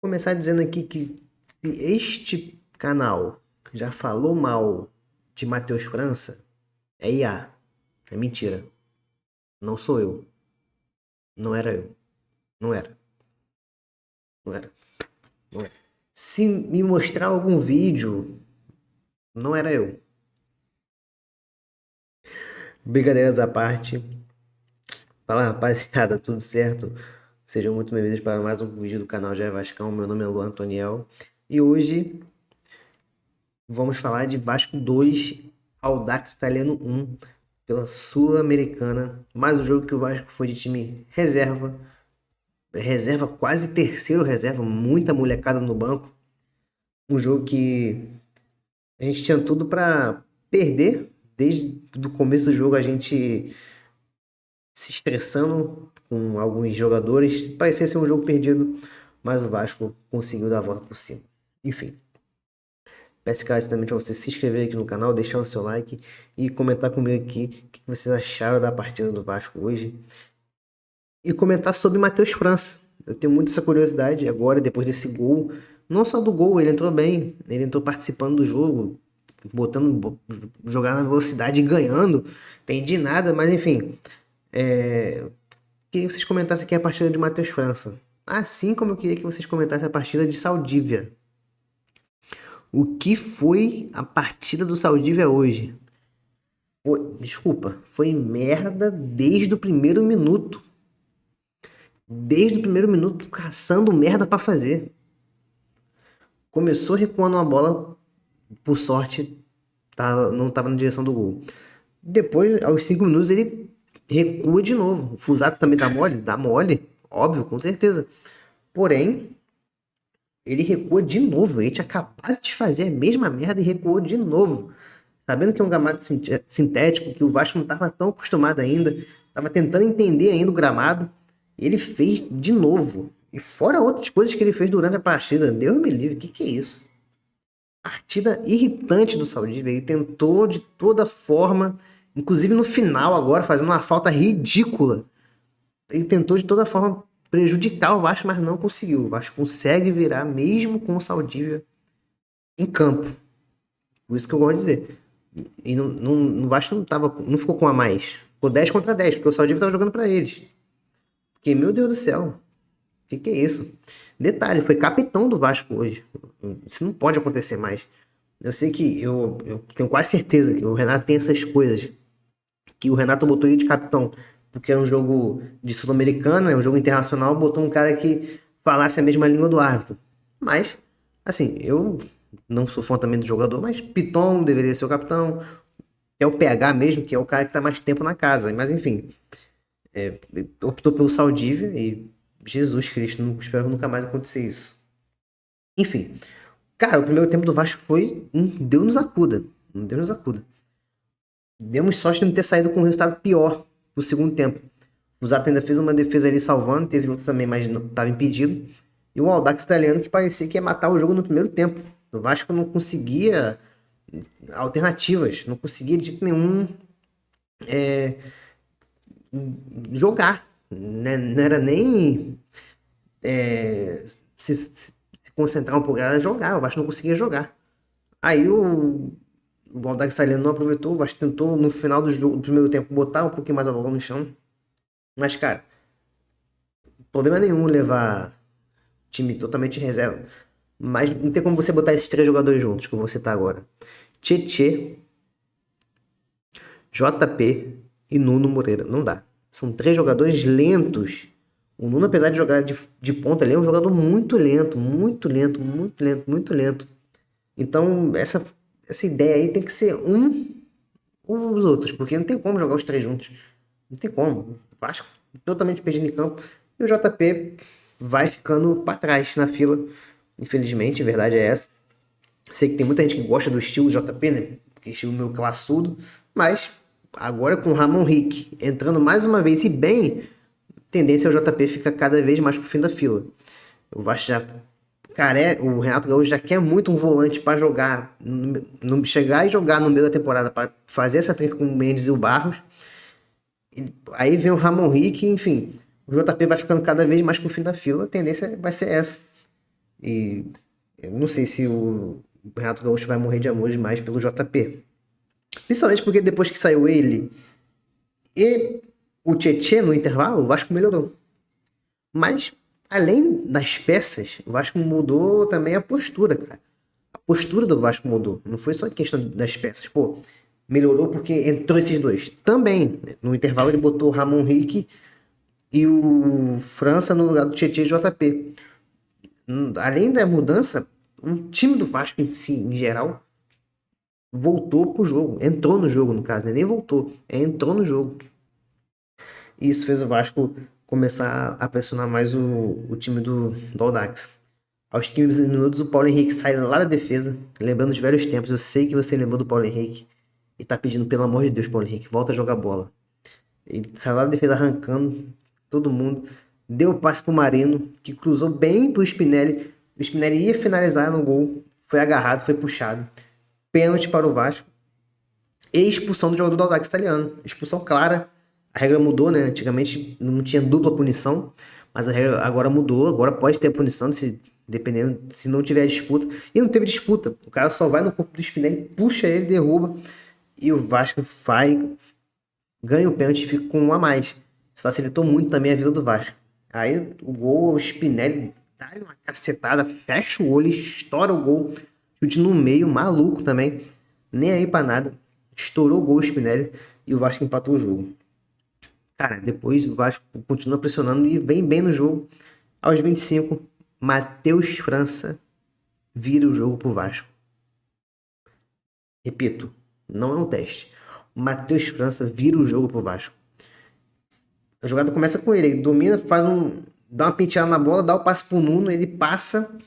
Começar dizendo aqui que se este canal já falou mal de Matheus França, é IA. É mentira. Não sou eu. Não era eu. Não era. Não era. Não era. Se me mostrar algum vídeo, não era eu. Brincadeiras à parte. Fala rapaziada, tudo certo? Sejam muito bem-vindos para mais um vídeo do canal Jair Vascão. Meu nome é Luan Antoniel. E hoje vamos falar de Vasco 2, Audax Italiano 1, pela Sul-Americana. Mais um jogo que o Vasco foi de time reserva. Reserva, quase terceiro reserva, muita molecada no banco. Um jogo que a gente tinha tudo para perder. Desde o começo do jogo a gente se estressando com alguns jogadores. Parecia ser um jogo perdido, mas o Vasco conseguiu dar a volta por cima. Enfim, peço também para você se inscrever aqui no canal, deixar o seu like e comentar comigo aqui o que vocês acharam da partida do Vasco hoje. E comentar sobre Matheus França. Eu tenho muito essa curiosidade agora, depois desse gol. Não só do gol, ele entrou bem, ele entrou participando do jogo, jogar na velocidade e ganhando. Entendi nada, mas enfim. Queria que vocês comentassem aqui a partida de Matheus França. Assim como eu queria que vocês comentassem a partida de Saldívia. O que foi a partida do Saldívia hoje? Foi merda desde o primeiro minuto. Desde o primeiro minuto, caçando merda pra fazer. Começou recuando uma bola, por sorte, não tava na direção do gol. Depois, aos 5 minutos, ele recua de novo. O Fusato também dá mole? Dá mole, óbvio, com certeza. Porém, ele recua de novo. Ele tinha acabado de fazer a mesma merda e recuou de novo. Sabendo que é um gramado sintético, que o Vasco não estava tão acostumado ainda, estava tentando entender ainda o gramado, ele fez de novo. E fora outras coisas que ele fez durante a partida. Deus me livre, o que é isso? Partida irritante do Saldívia. Ele tentou de toda forma, inclusive no final agora, fazendo uma falta ridícula. Ele tentou de toda forma prejudicar o Vasco, mas não conseguiu. O Vasco consegue virar mesmo com o Saldívia em campo. Por isso que eu gosto de dizer. E o Vasco não ficou com a mais. Ficou 10 contra 10, porque o Saldívia estava jogando para eles. Porque, meu Deus do céu, o que é isso? Detalhe, foi capitão do Vasco hoje. Isso não pode acontecer mais. Eu sei que eu tenho quase certeza que o Renato tem essas coisas. Que o Renato botou ele de capitão, porque é um jogo de Sul-Americana, é um jogo internacional, botou um cara que falasse a mesma língua do árbitro. Mas, assim, eu não sou fã também do jogador, mas Piton deveria ser o capitão. É o PH mesmo, que é o cara que tá mais tempo na casa. Mas enfim, optou pelo Saldívia e Jesus Cristo, não espero nunca mais acontecer isso. Enfim, cara, o primeiro tempo do Vasco foi um Deus nos acuda. Um Deus nos acuda. Demos sorte de não ter saído com um resultado pior no segundo tempo. O Zato ainda fez uma defesa ali salvando, teve outra também, mas estava impedido. E o Audax Italiano que parecia que ia matar o jogo no primeiro tempo. O Vasco não conseguia alternativas, não conseguia de jeito nenhum jogar. Né? Não era nem se concentrar um pouco, era jogar. O Vasco não conseguia jogar. Aí o Audax Italiano não aproveitou, o Vasco tentou no final do jogo, do primeiro tempo, botar um pouquinho mais a bola no chão. Mas, cara, problema nenhum levar time totalmente reserva. Mas não tem como você botar esses três jogadores juntos, que eu vou citar agora. Tietê, JP e Nuno Moreira. Não dá. São três jogadores lentos. O Nuno, apesar de jogar de ponta, ele é um jogador muito lento, muito lento, muito lento, muito lento. Então, essa ideia aí tem que ser um ou os outros, porque não tem como jogar os três juntos. Não tem como. O Vasco totalmente perdido em campo. E o JP vai ficando para trás na fila. Infelizmente, a verdade é essa. Sei que tem muita gente que gosta do estilo JP, né? Porque estilo meio classudo. Mas agora com o Ramon Rick entrando mais uma vez e bem, a tendência é o JP ficar cada vez mais pro fim da fila. O Vasco já. Cara, o Renato Gaúcho já quer muito um volante para jogar, chegar e jogar no meio da temporada, para fazer essa trinca com o Mendes e o Barros. Aí vem o Ramon Rick, enfim. O JP vai ficando cada vez mais pro fim da fila. A tendência vai ser essa. E eu não sei se o Renato Gaúcho vai morrer de amor demais pelo JP. Principalmente porque depois que saiu ele e o Tietê no intervalo, o Vasco melhorou. Mas, além das peças, o Vasco mudou também a postura, cara. A postura do Vasco mudou. Não foi só questão das peças. Pô, melhorou porque entrou esses dois. Também, no intervalo ele botou o Ramon Henrique e o França no lugar do Tietê e JP. Além da mudança, o time do Vasco em si, em geral, voltou pro jogo. Entrou no jogo, no caso, né? Nem voltou. Entrou no jogo. E isso fez o Vasco começar a pressionar mais o time do Audax. Aos 15 minutos, o Paulo Henrique sai lá da defesa, lembrando os velhos tempos. Eu sei que você lembrou do Paulo Henrique e tá pedindo, pelo amor de Deus, Paulo Henrique, volta a jogar bola. Ele saiu lá da defesa arrancando todo mundo. Deu o passe pro Marino, que cruzou bem pro Spinelli. O Spinelli ia finalizar no gol. Foi agarrado, foi puxado. Pênalti para o Vasco. E expulsão do jogador do Audax italiano. Expulsão clara. A regra mudou, né? Antigamente não tinha dupla punição, mas a regra agora mudou. Agora pode ter punição, dependendo se não tiver disputa. E não teve disputa. O cara só vai no corpo do Spinelli, puxa ele, derruba. E o Vasco ganha o pênalti e fica com um a mais. Isso facilitou muito também a vida do Vasco. Aí o gol, o Spinelli dá uma cacetada, fecha o olho, estoura o gol. Chute no meio, maluco também. Nem aí pra nada. Estourou o gol o Spinelli e o Vasco empatou o jogo. Cara, depois o Vasco continua pressionando e vem bem no jogo. Aos 25, Matheus França vira o jogo pro Vasco. Repito, não é um teste. O Matheus França vira o jogo pro Vasco. A jogada começa com ele, ele domina, dá uma penteada na bola, dá o passe pro Nuno, ele passa,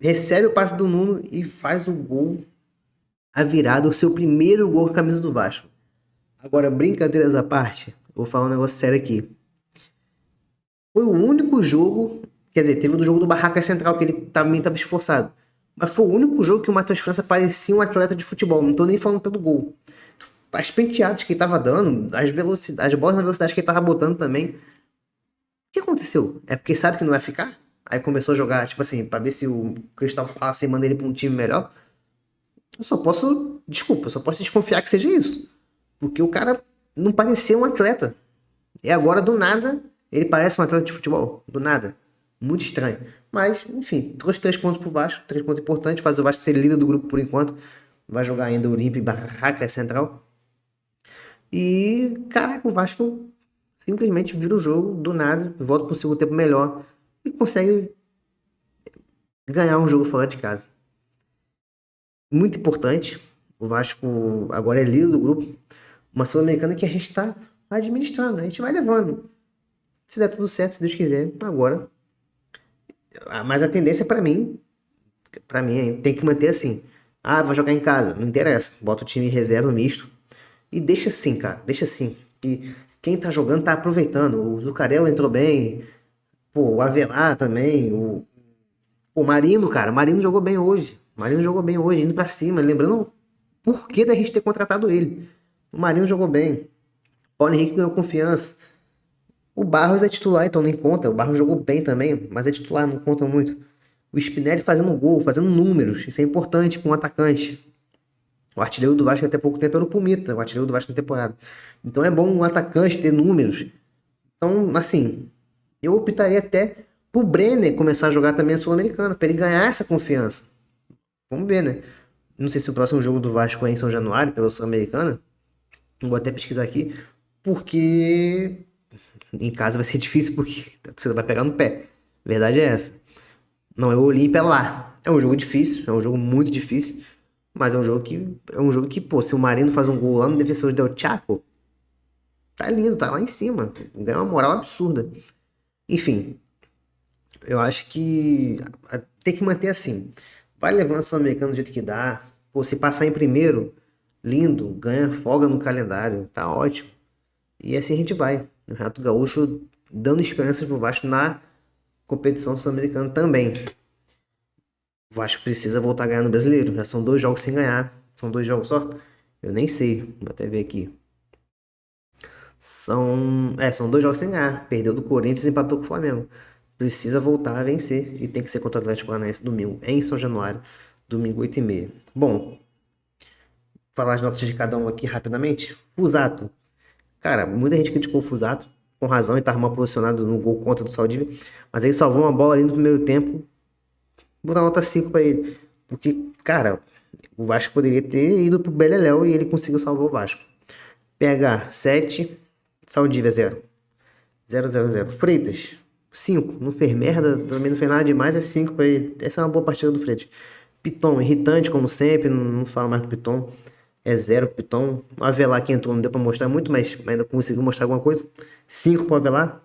recebe o passe do Nuno e faz o gol, a virada, o seu primeiro gol com a camisa do Vasco. Agora, brincadeiras à parte, vou falar um negócio sério aqui. Foi o único jogo, quer dizer, teve o do jogo do Barraca Central, que ele também estava esforçado. Mas foi o único jogo que o Matheus França parecia um atleta de futebol. Não tô nem falando pelo gol. As penteadas que ele tava dando, as bolas na velocidade que ele tava botando também. O que aconteceu? É porque sabe que não vai ficar? Aí começou a jogar, tipo assim, pra ver se o Crystal Palace manda ele pra um time melhor. Eu só posso desconfiar que seja isso. Porque o cara não parecia um atleta. E agora, do nada, ele parece um atleta de futebol. Do nada. Muito estranho. Mas, enfim, trouxe 3 pontos pro Vasco. 3 pontos importantes. Faz o Vasco ser líder do grupo por enquanto. Vai jogar ainda o Olímpia e Barraca Central. E, caraca, o Vasco simplesmente vira o jogo do nada. Volta pro segundo tempo melhor. E consegue ganhar um jogo fora de casa. Muito importante. O Vasco agora é líder do grupo. Uma Sul-Americana que a gente tá administrando. A gente vai levando. Se der tudo certo, se Deus quiser, agora. Mas a tendência pra mim, tem que manter assim. Ah, vai jogar em casa, não interessa. Bota o time em reserva misto e deixa assim, cara, deixa assim. E quem tá jogando tá aproveitando. O Zucarello entrou bem, pô, o Avelar também, o Marino, cara, o Marino jogou bem hoje. O Marino jogou bem hoje, indo pra cima, lembrando o porquê da gente ter contratado ele. O Marino jogou bem. O Paulo Henrique ganhou confiança. O Barros é titular, então nem conta. O Barros jogou bem também, mas é titular, não conta muito. O Spinelli fazendo gol, fazendo números. Isso é importante para um atacante. O artilheiro do Vasco até pouco tempo era o Pumita, o artilheiro do Vasco na temporada. Então é bom um atacante ter números. Então, assim, eu optaria até pro Brenner começar a jogar também a Sul-Americana, para ele ganhar essa confiança. Vamos ver, né? Não sei se o próximo jogo do Vasco é em São Januário, pela Sul-Americana. Vou até pesquisar aqui, porque em casa vai ser difícil, porque você vai pegar no pé. A verdade é essa. Não, é o Olímpia lá. É um jogo difícil, é um jogo muito difícil, mas é um jogo que, pô, se o Marino faz um gol lá no Defensor del Chaco, tá lindo, tá lá em cima. Ganha uma moral absurda. Enfim, eu acho que tem que manter assim. Vai levando a Sul-Americana do jeito que dá. Pô, se passar em primeiro, lindo, ganha folga no calendário, tá ótimo. E assim a gente vai. O Renato Gaúcho dando esperanças pro Vasco na competição sul-americana também. O Vasco precisa voltar a ganhar no Brasileiro. Já são 2 jogos sem ganhar. São 2 jogos só? Eu nem sei. Vou até ver aqui. São 2 jogos sem ganhar. Perdeu do Corinthians e empatou com o Flamengo. precisa voltar a vencer e tem que ser contra o Atlético Paranaense domingo, em São Januário, domingo 8h30. Bom, falar as notas de cada um aqui rapidamente. Fusato. Cara, muita gente criticou o Fusato, com razão, e estava mal posicionado no gol contra do Saldívia, mas ele salvou uma bola ali no primeiro tempo. Vou dar nota 5 pra ele. Porque, cara, o Vasco poderia ter ido pro Beleléu e ele conseguiu salvar o Vasco. PH 7, Saldívia 0. 0-0-0. Freitas 5. Não fez merda, também não fez nada demais, é 5 pra ele. Essa é uma boa partida do Freitas. Piton, irritante como sempre, não falo mais do Piton. É 0 pro Piton. O Avelar que entrou não deu pra mostrar muito, mas ainda conseguiu mostrar alguma coisa. 5 pro Avelar.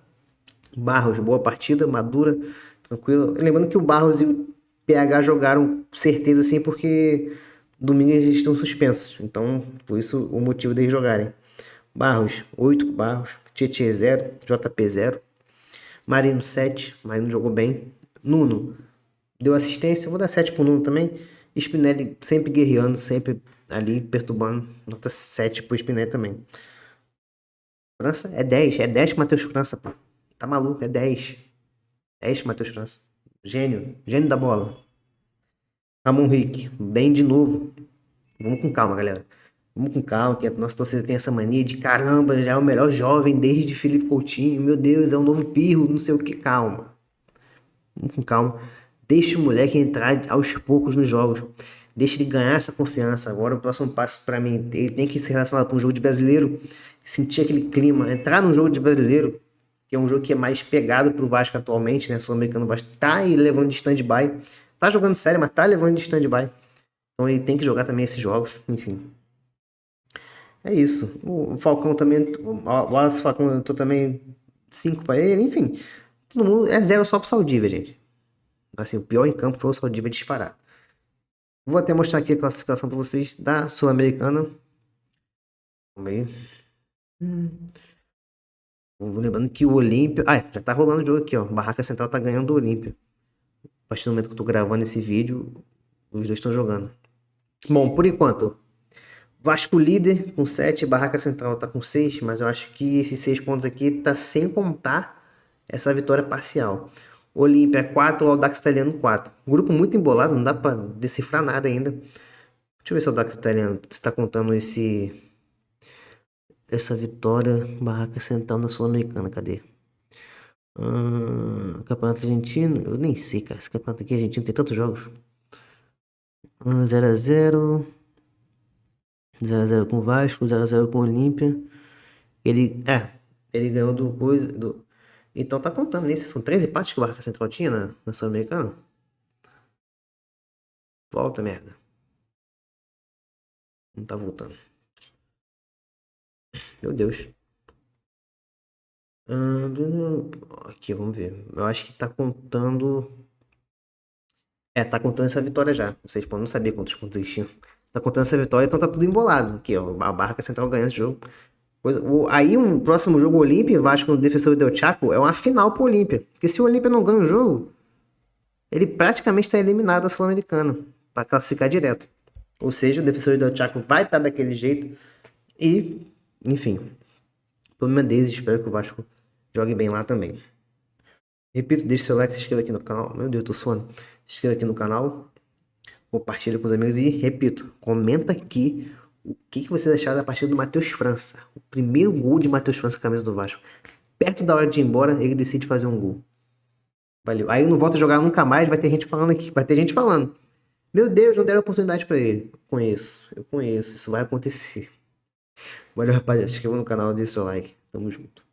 Barros, boa partida, madura, tranquilo. Lembrando que o Barros e o PH jogaram certeza sim, porque domingo eles estão suspensos. Então, por isso o motivo deles jogarem. Barros, 8 Barros. Tietê 0, JP 0. Marino 7, Marino jogou bem. Nuno deu assistência, vou dar 7 pro Nuno também. Spinelli sempre guerreando, sempre ali perturbando. Nota 7 pro Spinelli também. França é 10 Matheus França, pô. Tá maluco, é 10. 10 Matheus França. Gênio, gênio da bola. Ramon Henrique, bem de novo. Vamos com calma, galera. Vamos com calma, que a nossa torcida tem essa mania de caramba, já é o melhor jovem desde Felipe Coutinho. Meu Deus, é um novo Pirlo, não sei o que. Calma. Vamos com calma. Deixa o moleque entrar aos poucos nos jogos. Deixa ele ganhar essa confiança. Agora o próximo passo pra mim, ele tem que se relacionar com um jogo de brasileiro, sentir aquele clima, entrar num jogo de brasileiro, que é um jogo que é mais pegado pro Vasco atualmente, né? Sul-Americano, o Vasco tá aí levando de stand-by. Tá jogando sério, mas tá levando de stand-by. Então ele tem que jogar também esses jogos, enfim. É isso. O Falcão também, o Wallace Falcão, eu tô também 5 pra ele, enfim. Todo mundo é 0 só pro Saldívia, gente. Assim, o pior em campo foi o Saldívia disparado. Vou até mostrar aqui a classificação pra vocês da Sul-Americana. Também. Lembrando que o Olímpia... Ah, já tá rolando o jogo aqui, ó. Barraca Central tá ganhando o Olímpia. A partir do momento que eu tô gravando esse vídeo, os dois estão jogando. Bom, por enquanto, Vasco líder com 7, Barraca Central tá com 6, mas eu acho que esses 6 pontos aqui tá sem contar essa vitória parcial. Olímpia 4, Audax Italiano 4. Grupo muito embolado, não dá pra decifrar nada ainda. Deixa eu ver se o Audax Italiano está contando essa vitória. Barraca Central na Sul-Americana, cadê? Campeonato Argentino, eu nem sei, cara. Esse campeonato aqui argentino tem tantos jogos. 0x0. 0x0 com o Vasco, 0x0 com o Olímpia. Ele ganhou do coisa. Então tá contando nisso. São 3 empates que o Barca Central tinha na Sul-Americana. Volta, merda. Não tá voltando. Meu Deus. Aqui, vamos ver. Eu acho que tá contando. Tá contando essa vitória já. Vocês podem não saber quantos pontos eles tinham. Tá contando essa vitória, então tá tudo embolado. Aqui, ó. A Barca Central ganhando esse jogo. Aí um próximo jogo Olímpia, Vasco no Defensor del Chaco, é uma final pro Olímpia. Porque se o Olímpia não ganha o jogo, ele praticamente está eliminado da Sul-Americana para classificar direto. Ou seja, o Defensor del Chaco vai estar daquele jeito e, enfim, o problema deles, espero que o Vasco jogue bem lá também. Repito, deixe seu like, se inscreva aqui no canal. Meu Deus, eu tô suando. Se inscreva aqui no canal, compartilha com os amigos e, repito, comenta aqui o que vocês acharam da partida do Matheus França. O primeiro gol de Matheus França com a camisa do Vasco. Perto da hora de ir embora, ele decide fazer um gol. Valeu. Aí eu não volto a jogar nunca mais, vai ter gente falando aqui. Vai ter gente falando. Meu Deus, não deram oportunidade pra ele. Eu conheço. Isso vai acontecer. Valeu, rapaziada. Se inscreva no canal, deixe seu like. Tamo junto.